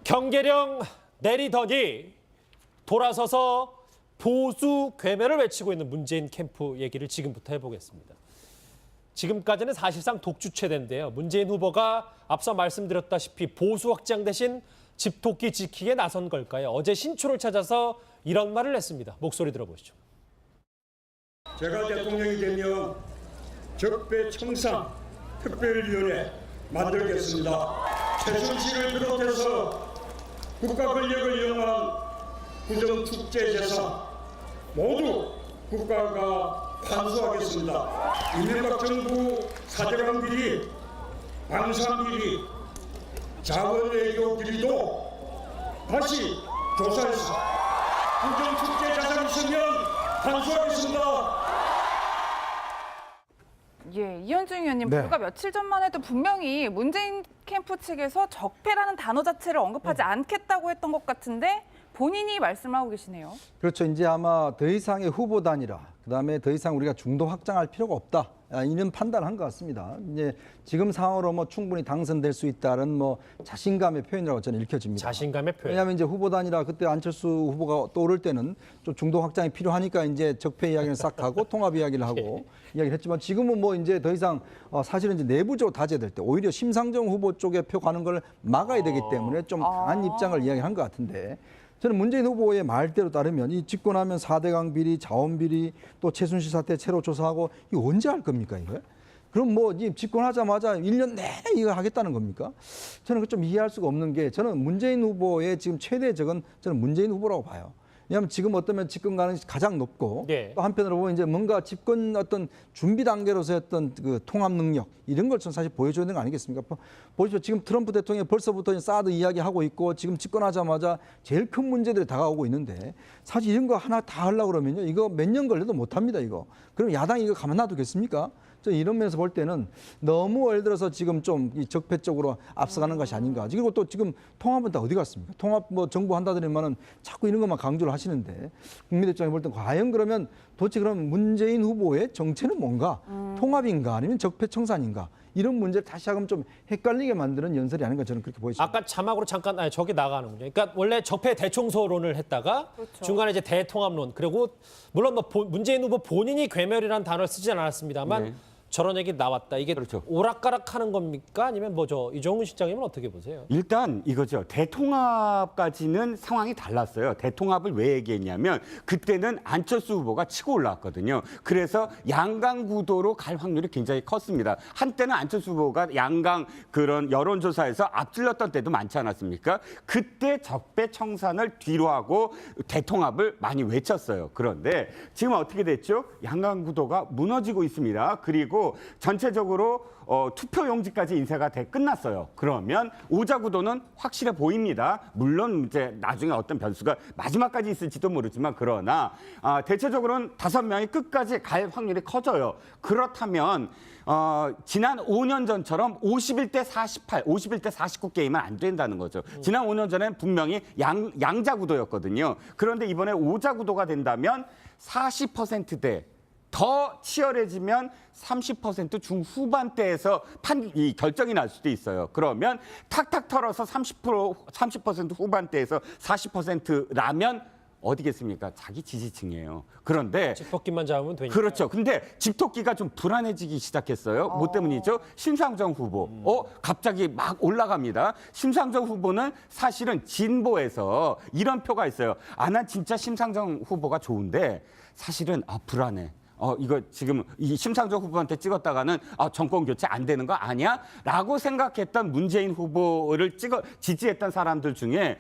경계령 내리더니 돌아서서 보수 괴멸을 외치고 있는 문재인 캠프 얘기를 지금부터 해보겠습니다. 지금까지는 사실상 독주체제인데요. 문재인 후보가 앞서 말씀드렸다시피 보수 확장 대신 집토끼 지키기에 나선 걸까요? 어제 신초를 찾아서 이런 말을 했습니다. 목소리 들어보시죠. 제가 대통령이 되면 적폐청산 특별위원회 만들겠습니다. 최순실을 비롯해서 국가 권력을 이용한 부정축제재산 모두 국가가 환수하겠습니다. 이명박 정부 사절강 비리, 방산 비리, 자원 외교 비리도 다시 조사해서 부정축제 자산 있으면 환수하겠습니다. 예, 이현중 의원님, 네. 불과 며칠 전만 해도 분명히 문재인 캠프 측에서 적폐라는 단어 자체를 언급하지 않겠다고 했던 것 같은데 본인이 말씀을 하고 계시네요. 그렇죠. 이제 아마 더 이상의 후보단이라, 그다음에 더 이상 우리가 중도 확장할 필요가 없다. 이런 판단을 한 것 같습니다. 이제 지금 상황으로 뭐 충분히 당선될 수 있다는 뭐 자신감의 표현이라고 저는 읽혀집니다. 자신감의 표현. 왜냐하면 이제 후보단이라 그때 안철수 후보가 떠오를 때는 좀 중도 확장이 필요하니까 이제 적폐 이야기를 싹 하고 통합 이야기를 하고 이야기를 했지만 지금은 뭐 이제 더 이상 사실은 이제 내부적으로 다져야 될 때 오히려 심상정 후보 쪽에 표 가는 걸 막아야 되기 때문에 좀 강한 입장을 이야기한 것 같은데 저는 문재인 후보의 말대로 따르면 이 집권하면 4대강 비리, 자원 비리, 또 최순실 사태 새로 조사하고 이거 언제 할 겁니까 이거? 그럼 뭐 집권하자마자 1년 내내 이거 하겠다는 겁니까? 저는 좀 이해할 수가 없는 게 저는 문재인 후보의 지금 최대 적은 저는 문재인 후보라고 봐요. 왜냐하면 지금 어떠면 집권 가능성이 가장 높고 네. 또 한편으로 보면 이제 뭔가 집권 어떤 준비 단계로서의 어떤 그 통합 능력 이런 걸 전 사실 보여줘야 되는 거 아니겠습니까? 보십시오. 지금 트럼프 대통령이 벌써부터 사드 이야기하고 있고 지금 집권하자마자 제일 큰 문제들이 다가오고 있는데 사실 이런 거 하나 다 하려고 그러면요. 이거 몇 년 걸려도 못 합니다, 이거. 그럼 야당이 이거 가만 놔두겠습니까? 저 이런 면에서 볼 때는 너무 예를 들어서 지금 좀 이 적폐적으로 앞서가는 것이 아닌가. 그리고 또 지금 통합은 다 어디 갔습니까? 통합 뭐 정부 한다더니만은 자꾸 이런 것만 강조를 하시는데 국민 입장에 볼 때 과연 그러면 도대체 그럼 문재인 후보의 정체는 뭔가? 통합인가 아니면 적폐청산인가? 이런 문제를 다시 하면 좀 헷갈리게 만드는 연설이 아닌가 저는 그렇게 보여집니다. 아까 자막으로 잠깐 저기 나가는군요. 그러니까 원래 적폐 대청소론을 했다가 그렇죠. 중간에 이제 대통합론 그리고 물론 뭐 문재인 후보 본인이 괴멸이라는 단어를 쓰진 않았습니다만 네. 저런 얘기 나왔다. 이게 그렇죠. 오락가락하는 겁니까? 아니면 뭐죠? 이종훈 실장님은 어떻게 보세요? 일단 이거죠. 대통합까지는 상황이 달랐어요. 대통합을 왜 얘기했냐면 그때는 안철수 후보가 치고 올라왔거든요. 그래서 양강 구도로 갈 확률이 굉장히 컸습니다. 한때는 안철수 후보가 양강 그런 여론조사에서 앞질렀던 때도 많지 않았습니까? 그때 적폐 청산을 뒤로 하고 대통합을 많이 외쳤어요. 그런데 지금 어떻게 됐죠? 양강 구도가 무너지고 있습니다. 그리고 전체적으로 투표 용지까지 인쇄가 끝났어요. 그러면 오자 구도는 확실해 보입니다. 물론 이제 나중에 어떤 변수가 마지막까지 있을지도 모르지만 그러나 대체적으로는 5명이 끝까지 갈 확률이 커져요. 그렇다면 지난 5년 전처럼 51대 48, 51대 49 게임은 안 된다는 거죠. 지난 5년 전에는 분명히 양자 구도였거든요. 그런데 이번에 오자 구도가 된다면 40%대 더 치열해지면 30% 중후반대에서 이 결정이 날 수도 있어요. 그러면 탁탁 털어서 30% 후반대에서 40%라면 어디겠습니까? 자기 지지층이에요. 그런데 집토끼만 잡으면 되니까. 그렇죠. 근데 집토끼가 좀 불안해지기 시작했어요. 뭐 때문이죠? 심상정 후보. 갑자기 막 올라갑니다. 심상정 후보는 사실은 진보에서 이런 표가 있어요. 난 진짜 심상정 후보가 좋은데 사실은 불안해. 이거 지금 이 심상정 후보한테 찍었다가는 정권 교체 안 되는 거 아니야? 라고 생각했던 문재인 후보를 지지했던 사람들 중에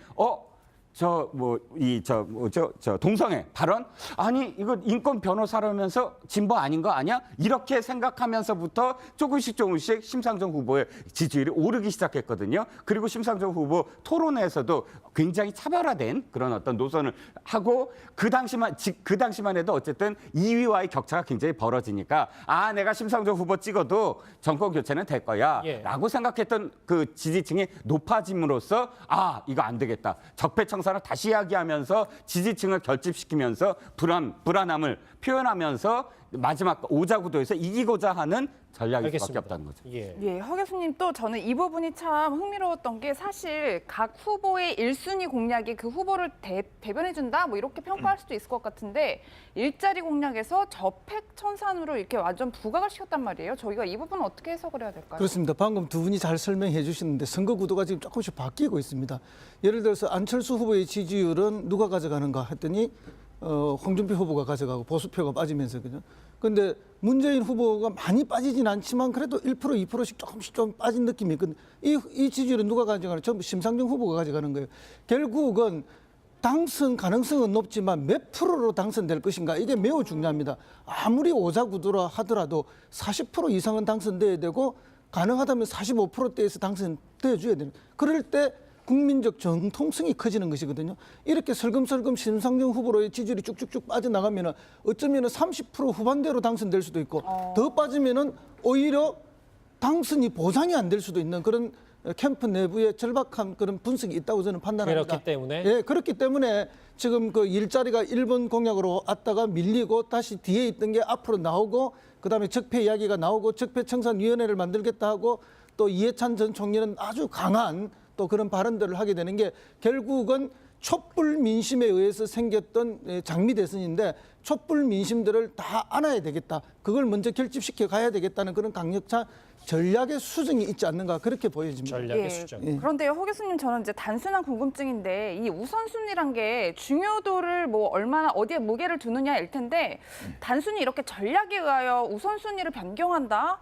동성애 발언? 아니, 이거 인권 변호사라면서 진보 아닌 거 아니야? 이렇게 생각하면서부터 조금씩 심상정 후보의 지지율이 오르기 시작했거든요. 그리고 심상정 후보 토론회에서도 굉장히 차별화된 그런 어떤 노선을 하고 그 당시만 해도 어쨌든 2위와의 격차가 굉장히 벌어지니까 내가 심상정 후보 찍어도 정권 교체는 될 거야. 라고 생각했던 그 지지층이 높아짐으로써 이거 안 되겠다. 적폐청산을 다시 이야기하면서 지지층을 결집시키면서 불안함을 표현하면서 마지막 오자구도에서 이기고자 하는 전략일 알겠습니다. 수밖에 없다는 거죠. 예. 예, 허 교수님 또 저는 이 부분이 참 흥미로웠던 게 사실 각 후보의 1순위 공약이 그 후보를 대변해준다 뭐 이렇게 평가할 수도 있을 것 같은데 일자리 공약에서 저택천산으로 이렇게 완전 부각을 시켰단 말이에요. 저희가 이 부분은 어떻게 해석을 해야 될까요? 그렇습니다. 방금 두 분이 잘 설명해 주시는데 선거 구도가 지금 조금씩 바뀌고 있습니다. 예를 들어서 안철수 후보의 지지율은 누가 가져가는가 했더니 홍준표 후보가 가져가고 보수표가 빠지면서 그죠. 그런데 문재인 후보가 많이 빠지진 않지만 그래도 1% 2%씩 조금씩 좀 빠진 느낌이 있거든요. 이 지지율은 누가 가져가는? 전부 심상정 후보가 가져가는 거예요. 결국은 당선 가능성은 높지만 몇 프로로 당선될 것인가 이게 매우 중요합니다. 아무리 오자구도라 하더라도 40% 이상은 당선돼야 되고 가능하다면 45%대에서 당선돼 줘야 되는. 그럴 때 국민적 정통성이 커지는 것이거든요. 이렇게 설금설금 심상정 후보로의 지지율이 쭉쭉쭉 빠져나가면 어쩌면 30% 후반대로 당선될 수도 있고 더 빠지면 오히려 당선이 보장이 안 될 수도 있는 그런 캠프 내부에 절박한 그런 분석이 있다고 저는 판단합니다. 그렇기 때문에? 예, 그렇기 때문에 지금 그 일자리가 1번 공약으로 왔다가 밀리고 다시 뒤에 있던 게 앞으로 나오고 그다음에 적폐 이야기가 나오고 적폐청산위원회를 만들겠다 하고 또 이해찬 전 총리는 아주 강한 또 그런 발언들을 하게 되는 게 결국은 촛불 민심에 의해서 생겼던 장미 대선인데 촛불 민심들을 다 안아야 되겠다. 그걸 먼저 결집시켜 가야 되겠다는 그런 강력한 전략의 수정이 있지 않는가 그렇게 보여집니다. 전략의 수정. 그런데요, 허 교수님 저는 이제 단순한 궁금증인데 이 우선순위란 게 중요도를 뭐 얼마나 어디에 무게를 두느냐일 텐데 단순히 이렇게 전략에 의하여 우선순위를 변경한다?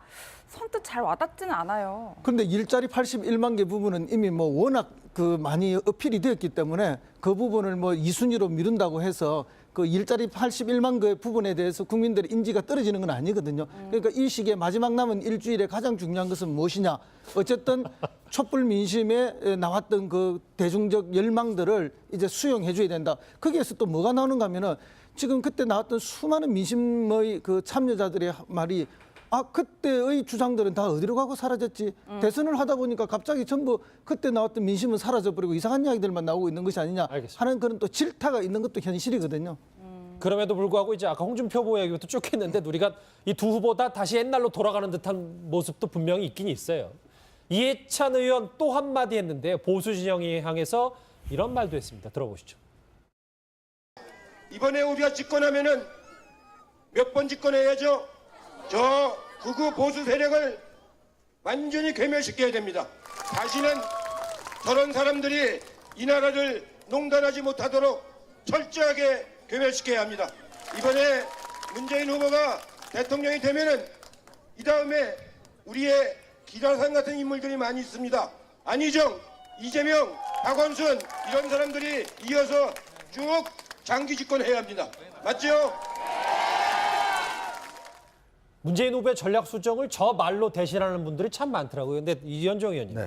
선뜻 잘 와닿지는 않아요. 그런데 일자리 81만 개 부분은 이미 뭐 워낙 그 많이 어필이 되었기 때문에 그 부분을 뭐 2순위로 미룬다고 해서 그 일자리 81만 개 부분에 대해서 국민들의 인지가 떨어지는 건 아니거든요. 그러니까 이 시기에 마지막 남은 일주일에 가장 중요한 것은 무엇이냐. 어쨌든 촛불 민심에 나왔던 그 대중적 열망들을 이제 수용해 줘야 된다. 거기에서 또 뭐가 나오는가 하면은 지금 그때 나왔던 수많은 민심의 그 참여자들의 말이 그때의 주장들은 다 어디로 가고 사라졌지. 대선을 하다 보니까 갑자기 전부 그때 나왔던 민심은 사라져버리고 이상한 이야기들만 나오고 있는 것이 아니냐 알겠습니다. 하는 그런 또 질타가 있는 것도 현실이거든요. 그럼에도 불구하고 이제 아까 홍준표 후보 얘기부터 쭉 했는데 우리가 이 두 후보 다 다시 옛날로 돌아가는 듯한 모습도 분명히 있긴 있어요. 이해찬 의원 또 한마디 했는데요. 보수 진영에 향해서 이런 말도 했습니다. 들어보시죠. 이번에 우리가 집권하면은 몇 번 집권해야죠? 저 극우 보수 세력을 완전히 괴멸시켜야 됩니다. 다시는 저런 사람들이 이 나라를 농단하지 못하도록 철저하게 괴멸시켜야 합니다. 이번에 문재인 후보가 대통령이 되면은 이 다음에 우리의 기라상 같은 인물들이 많이 있습니다. 안희정, 이재명, 박원순 이런 사람들이 이어서 쭉 장기 집권해야 합니다. 맞죠? 문재인 후보의 전략 수정을 저 말로 대신하는 분들이 참 많더라고요. 근데 이현정 의원님,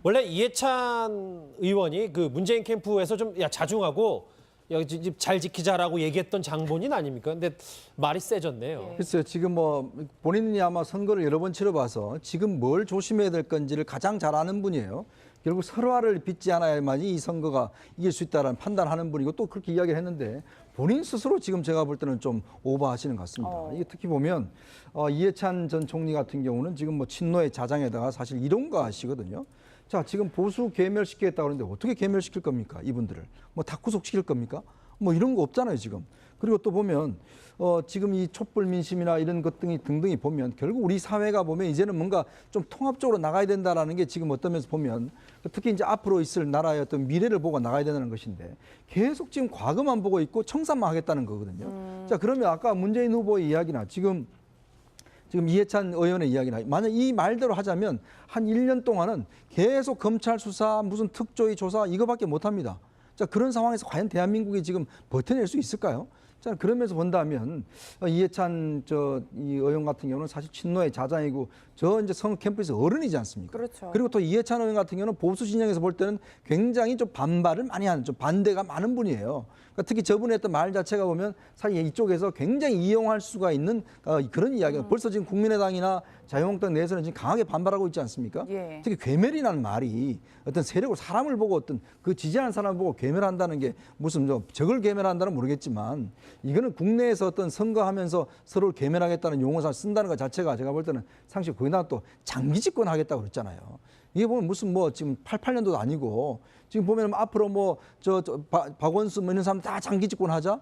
원래 이해찬 의원이 그 문재인 캠프에서 좀 자중하고 여기 잘 지키자라고 얘기했던 장본인 아닙니까? 근데 말이 세졌네요. 글쎄요, 지금 뭐 본인이 아마 선거를 여러 번 치러봐서 지금 뭘 조심해야 될 건지를 가장 잘 아는 분이에요. 결국 설화를 빚지 않아야만이 이 선거가 이길 수 있다는 판단하는 분이고 또 그렇게 이야기를 했는데 본인 스스로 지금 제가 볼 때는 좀 오버하시는 것 같습니다. 이게 특히 보면 이해찬 전 총리 같은 경우는 지금 뭐 친노의 자장에다가 사실 이론가시거든요. 자, 지금 보수 괴멸시키겠다고 하는데 어떻게 괴멸시킬 겁니까? 이분들을. 뭐 다 구속시킬 겁니까? 뭐 이런 거 없잖아요, 지금. 그리고 또 보면 지금 이 촛불 민심이나 이런 것 등등이 보면 결국 우리 사회가 보면 이제는 뭔가 좀 통합적으로 나가야 된다라는 게 지금 어떤 면에서 보면 특히 이제 앞으로 있을 나라의 어떤 미래를 보고 나가야 된다는 것인데 계속 지금 과거만 보고 있고 청산만 하겠다는 거거든요. 자, 그러면 아까 문재인 후보의 이야기나 지금 이해찬 의원의 이야기나 만약 이 말대로 하자면 한 1년 동안은 계속 검찰 수사 무슨 특조위 조사 이거밖에 못합니다. 자, 그런 상황에서 과연 대한민국이 지금 버텨낼 수 있을까요? 자, 그러면서 본다면 이해찬 이 의원 같은 경우는 사실 친노의 자장이고 저 이제 선거 캠프에서 어른이지 않습니까? 그렇죠. 그리고 또 이해찬 의원 같은 경우는 보수 진영에서 볼 때는 굉장히 좀 반발을 많이 하는 좀 반대가 많은 분이에요. 그러니까 특히 저분의 했던 말 자체가 보면 사실 이쪽에서 굉장히 이용할 수가 있는 그런 이야기가 벌써 지금 국민의당이나 자유한국당 내에서는 지금 강하게 반발하고 있지 않습니까? 예. 특히 괴멸이라는 말이 어떤 세력을 사람을 보고 어떤 그 지지하는 사람을 보고 괴멸한다는 게 무슨 적을 괴멸한다는 모르겠지만 이거는 국내에서 어떤 선거하면서 서로를 괴멸하겠다는 용어를 쓴다는 것 자체가 제가 볼 때는 상식 거기다 또 장기 집권하겠다고 그랬잖아요. 이게 보면 무슨 뭐 지금 88년도도 아니고 지금 보면 앞으로 뭐 박원순 뭐 이런 사람 다 장기 집권하자.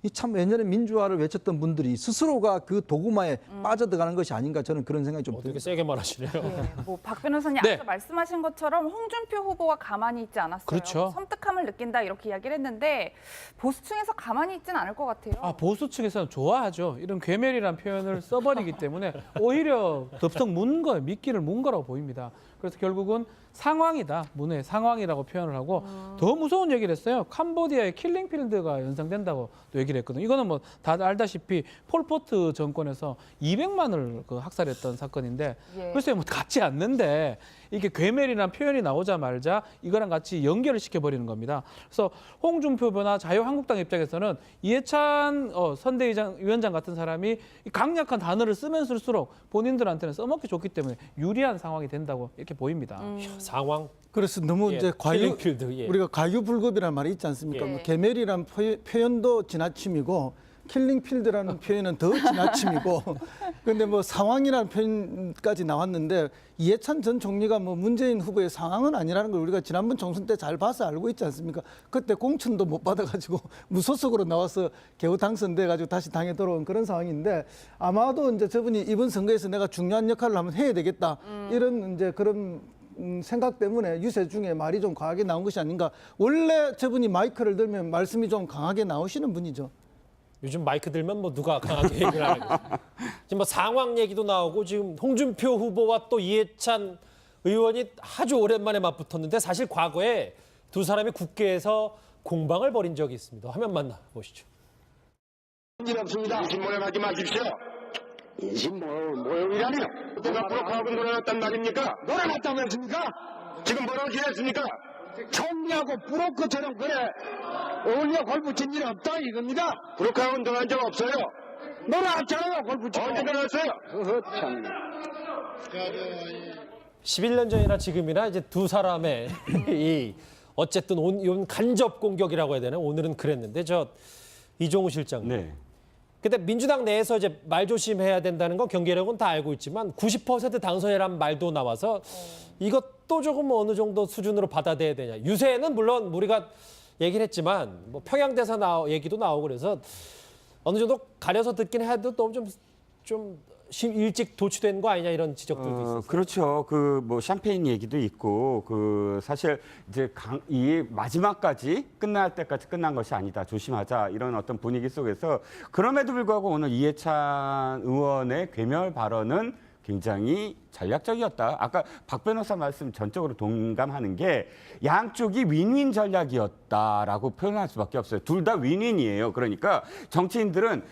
이 참 예전에 민주화를 외쳤던 분들이 스스로가 그 도구마에 빠져들어가는 것이 아닌가 저는 그런 생각이 좀 되게 듭니다. 세게 말하시네요. 예, 뭐박 변호사님 네. 아까 말씀하신 것처럼 홍준표 후보가 가만히 있지 않았어요. 그렇죠. 섬뜩함을 느낀다 이렇게 이야기를 했는데 보수층에서 가만히 있지는 않을 것 같아요. 아, 보수 측에서는 좋아하죠. 이런 괴멸이라는 표현을 써버리기 때문에 오히려 덥석 문 거예요. 미끼를 문 거라고 보입니다. 그래서 결국은 상황이다. 문의 상황이라고 표현을 하고 더 무서운 얘기를 했어요. 캄보디아의 킬링필드가 연상된다고 또 얘기를 했거든요. 이거는 뭐 다들 알다시피 폴포트 정권에서 200만을 그 학살했던 사건인데 예. 글쎄요, 뭐 같지 않는데 이게 괴멸이라는 표현이 나오자마자 이거랑 같이 연결을 시켜버리는 겁니다. 그래서 홍준표 변화 자유한국당 입장에서는 이해찬 선대위원장 같은 사람이 이 강력한 단어를 쓰면 쓸수록 본인들한테는 써먹기 좋기 때문에 유리한 상황이 된다고 이렇게 보입니다. 상황. 그래서 너무 예, 이제 킬링필드, 예. 우리가 과유불급이라는 말이 있지 않습니까? 예. 뭐 괴멸이란 표현도 지나침이고 킬링필드라는 표현은 더 지나침이고 근데 뭐 상황이라는 표현까지 나왔는데 이해찬 전 총리가 뭐 문재인 후보의 상황은 아니라는 걸 우리가 지난번 총선 때 잘 봐서 알고 있지 않습니까? 그때 공천도 못 받아가지고 무소속으로 나와서 겨우 당선돼가지고 다시 당에 돌아온 그런 상황인데 아마도 이제 저분이 이번 선거에서 내가 중요한 역할을 한번 해야 되겠다 이런 이제 그런 생각 때문에 유세 중에 말이 좀 과하게 나온 것이 아닌가. 원래 저분이 마이크를 들면 말씀이 좀 강하게 나오시는 분이죠. 요즘 마이크 들면 뭐 누가 강하게 얘기를 하는 거지. 지금 뭐 상황 얘기도 나오고 지금 홍준표 후보와 또 이해찬 의원이 아주 오랜만에 맞붙었는데 사실 과거에 두 사람이 국회에서 공방을 벌인 적이 있습니다. 화면 만나보시죠. 일 없습니다. 인신 모욕하지 마십시오. 인신 모욕이라니. 누가 브로커하고 놀아놨단 말입니까? 놀아놨다면습니까? 지금 뭐라고 지냈습니까? 총리하고 브로커처럼 그래 어울려 골붙인 일 없다 이겁니다. 브로커하고 놀아난 적 없어요. 놀아놨잖아요. 골붙인 언제 놀았어요? 참. 11년 전이나 지금이나 이제 두 사람의 이 어쨌든 이건 간접 공격이라고 해야 되나? 오늘은 그랬는데 저 이종우 실장님. 네. 근데 민주당 내에서 이제 말 조심해야 된다는 건 경계력은 다 알고 있지만 90% 당선이라는 말도 나와서 이것도 조금 어느 정도 수준으로 받아들여야 되냐. 유세는 물론 우리가 얘기를 했지만 뭐 평양대사 얘기도 나오고 그래서 어느 정도 가려서 듣긴 해도 너무 좀 일찍 도취된 거 아니냐 이런 지적들도 있었어요. 그렇죠. 그 뭐 샴페인 얘기도 있고 그 사실 이제 이 마지막까지 끝날 때까지 끝난 것이 아니다. 조심하자 이런 어떤 분위기 속에서 그럼에도 불구하고 오늘 이해찬 의원의 괴멸 발언은 굉장히 전략적이었다. 아까 박 변호사 말씀 전적으로 동감하는 게 양쪽이 윈윈 전략이었다라고 표현할 수밖에 없어요. 둘 다 윈윈이에요. 그러니까 정치인들은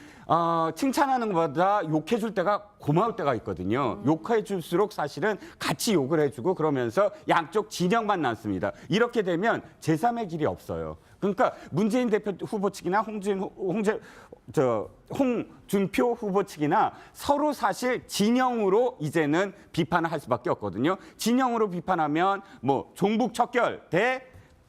칭찬하는 것보다 욕해줄 때가 고마울 때가 있거든요. 욕해줄수록 사실은 같이 욕을 해주고 그러면서 양쪽 진영만 남습니다. 이렇게 되면 제3의 길이 없어요. 그러니까 문재인 대표 후보 측이나 홍준표 후보 측이나 서로 사실 진영으로 이제는 비판을 할 수밖에 없거든요. 진영으로 비판하면 뭐 종북 척결 대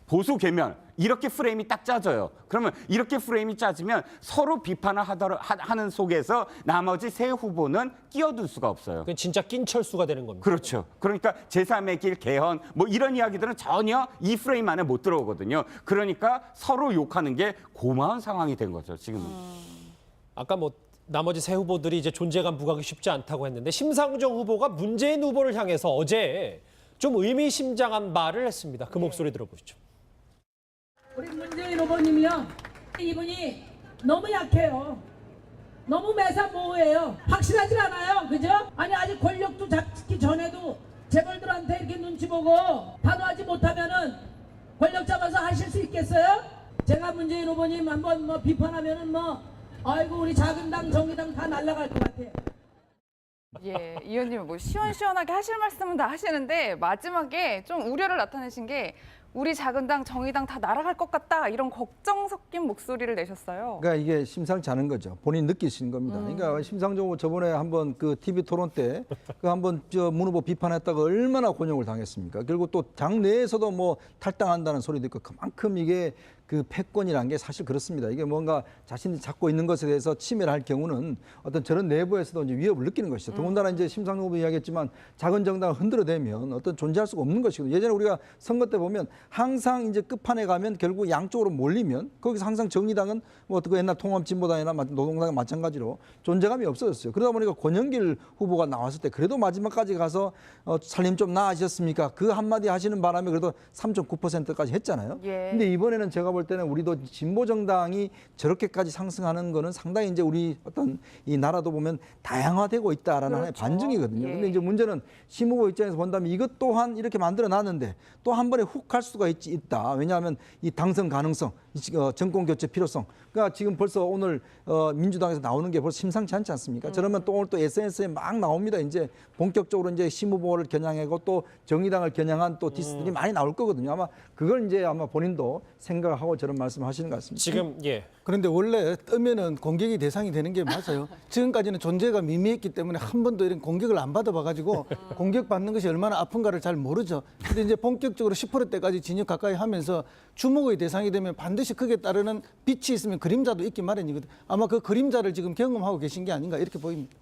보수 괴멸 이렇게 프레임이 딱 짜져요. 그러면 이렇게 프레임이 짜지면 서로 비판을 하는 속에서 나머지 세 후보는 끼어들 수가 없어요. 그건 진짜 낀철수가 되는 겁니다. 그렇죠. 그러니까 제3의 길, 개헌 뭐 이런 이야기들은 전혀 이 프레임 안에 못 들어오거든요. 그러니까 서로 욕하는 게 고마운 상황이 된 거죠, 지금은. 아까 뭐 나머지 세 후보들이 이제 존재감 부각이 쉽지 않다고 했는데 심상정 후보가 문재인 후보를 향해서 어제 좀 의미심장한 말을 했습니다. 그 목소리 들어보시죠. 우리 문재인 후보님이요. 이분이 너무 약해요. 너무 매사모호해요. 확실하지 않아요. 그죠? 아니 아직 권력도 잡기 전에도 재벌들한테 이렇게 눈치 보고 단호하지 못하면은 권력 잡아서 하실 수 있겠어요? 제가 문재인 후보님 한번 뭐 비판하면은 뭐 아이고 우리 작은 당 정의당 다 날아갈 것 같아요. 예, 이 의원님 뭐 시원시원하게 하실 말씀은 다 하시는데 마지막에 좀 우려를 나타내신 게 우리 작은 당 정의당 다 날아갈 것 같다 이런 걱정 섞인 목소리를 내셨어요. 그러니까 이게 심상치 않은 거죠. 본인 느끼시는 겁니다. 그러니까 심상정 후보 저번에 한번 그 TV 토론 때 그 한번 문 후보 비판했다가 얼마나 곤욕을 당했습니까? 그리고 또 당 내에서도 뭐 탈당한다는 소리도 있고 그만큼 이게 그 패권이라는 게 사실 그렇습니다. 이게 뭔가 자신이 잡고 있는 것에 대해서 침해를 할 경우는 어떤 저런 내부에서도 이제 위협을 느끼는 것이죠. 더군다나 이제 심상정 후보 이야기했지만 작은 정당을 흔들어대면 어떤 존재할 수가 없는 것이거든요. 예전에 우리가 선거 때 보면 항상 이제 끝판에 가면 결국 양쪽으로 몰리면 거기서 항상 정의당은 뭐 어떻게 옛날 통합진보당이나 노동당과 마찬가지로 존재감이 없어졌어요. 그러다 보니까 권영길 후보가 나왔을 때 그래도 마지막까지 가서 살림 좀 나아지셨습니까? 그 한마디 하시는 바람에 그래도 3.9%까지 했잖아요. 예. 근데 이번에는 제가 볼 때는 우리도 진보 정당이 저렇게까지 상승하는 거는 상당히 이제 우리 어떤 이 나라도 보면 다양화되고 있다라는 하나의 그렇죠. 반증이거든요. 예. 근데 이제 문제는 심 후보 입장에서 본다면 이것 또한 이렇게 만들어 놨는데 또 한 번에 훅 갈 수가 있다. 왜냐하면 이 당선 가능성, 정권 교체 필요성. 그러니까 지금 벌써 오늘 민주당에서 나오는 게 벌써 심상치 않지 않습니까? 저러면 또 오늘 또 SNS에 막 나옵니다. 이제 본격적으로 이제 심 후보를 겨냥하고 또 정의당을 겨냥한 또 디스들이 많이 나올 거거든요. 아마 그걸 이제 아마 본인도 생각하고 저런 말씀하시는 것 같습니다. 지금 예. 그런데 원래 뜨면은 공격이 대상이 되는 게 맞아요. 지금까지는 존재가 미미했기 때문에 한 번도 이런 공격을 안 받아봐가지고 공격받는 것이 얼마나 아픈가를 잘 모르죠. 근데 이제 본격적으로 10%대까지 진입 가까이 하면서 주목의 대상이 되면 반드시 그게 따르는 빛이 있으면 그림자도 있기 마련이거든요. 아마 그 그림자를 지금 경험하고 계신 게 아닌가 이렇게 보입니다.